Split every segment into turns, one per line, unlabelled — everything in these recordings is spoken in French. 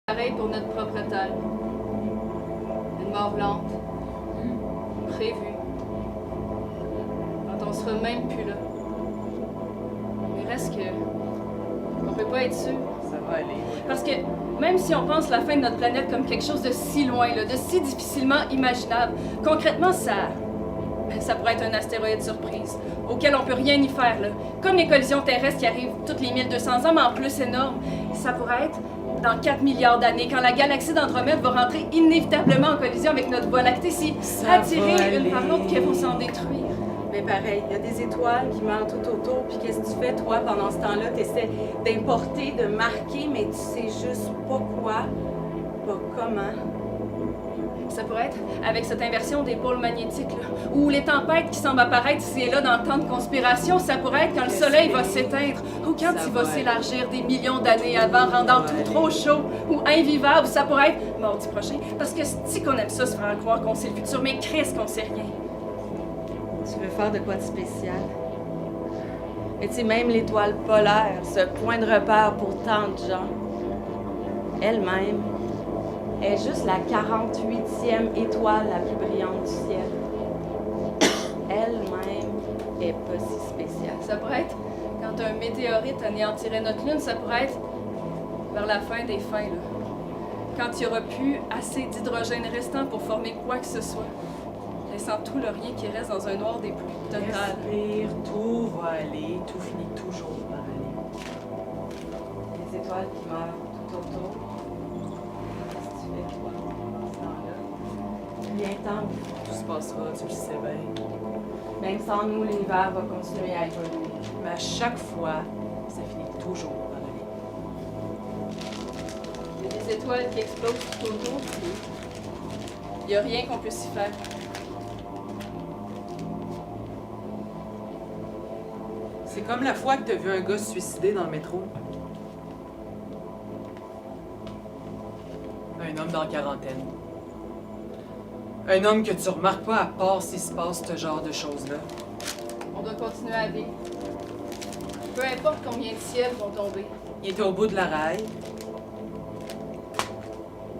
Pareil pour notre propre Terre. Une mort lente, prévue, quand on sera même plus là. Mais reste que on peut pas être sûr.
Ça va aller.
Parce que même si on pense la fin de notre planète comme quelque chose de si loin, là, de si difficilement imaginable, concrètement, ça pourrait être un astéroïde surprise, auquel on peut rien y faire, là. Comme les collisions terrestres qui arrivent toutes les 1200 ans, mais en plus énormes. Ça pourrait être dans 4 milliards d'années, quand la galaxie d'Andromède va rentrer inévitablement en collision avec notre Voie lactée, si attirée une par l'autre qu'elles vont s'en détruire.
Mais pareil, il y a des étoiles qui meurent tout autour, puis qu'est-ce que tu fais, toi, pendant ce temps-là? Tu essaies d'importer, de marquer, mais tu sais juste pas quoi, pas comment.
Ça pourrait être avec cette inversion des pôles magnétiques, là, ou les tempêtes qui semblent apparaître ici et là dans le temps de conspiration. Ça pourrait être quand le soleil va s'éteindre, ou quand il va s'élargir des millions d'années avant, rendant tout trop chaud ou invivable. Ça pourrait être mardi prochain, parce que si qu'on aime ça, se faire croire qu'on sait le futur, mais Chris, qu'on sait rien.
Tu veux faire de quoi de spécial? Mais tu sais, même l'étoile polaire, ce point de repère pour tant de gens, elle-même, est juste la 48e étoile la plus brillante du ciel. Elle-même est pas si spéciale.
Ça pourrait être quand un météorite anéantirait notre lune. Ça pourrait être vers la fin des fins, là. Quand il n'y aura plus assez d'hydrogène restant pour former quoi que ce soit, laissant tout le rien qui reste dans un noir des plus total.
Respire, tout va aller, tout finit toujours par aller.
Les étoiles qui meurent tout autour. Qu'est-ce que tu fais, toi, pendant ce temps-là? Bien temps.
Tout se passera, tu le sais bien.
Même sans nous, l'univers va continuer à évoluer.
Mais à chaque fois, ça finit toujours par aller.
Il y a des étoiles qui explosent tout autour, puis il n'y a rien qu'on puisse y faire.
C'est comme la fois que t'as vu un gars se suicider dans le métro. Un homme dans la quarantaine. Un homme que tu remarques pas à part s'il se passe ce genre de choses-là.
On doit continuer à vivre. Peu importe combien de ciels vont tomber.
Il était au bout de la rail.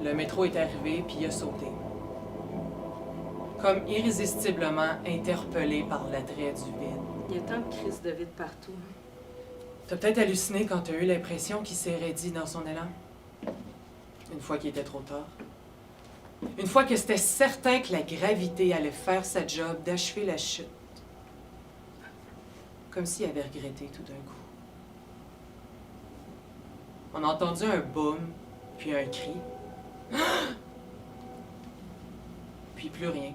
Le métro est arrivé, puis il a sauté. Comme irrésistiblement interpellé par l'attrait du vide.
Il y a tant de crises de vide partout.
T'as peut-être halluciné quand t'as eu l'impression qu'il s'est raidi dans son élan. Une fois qu'il était trop tard. Une fois que c'était certain que la gravité allait faire sa job d'achever la chute. Comme s'il avait regretté tout d'un coup. On a entendu un boom, puis un cri. Puis plus rien.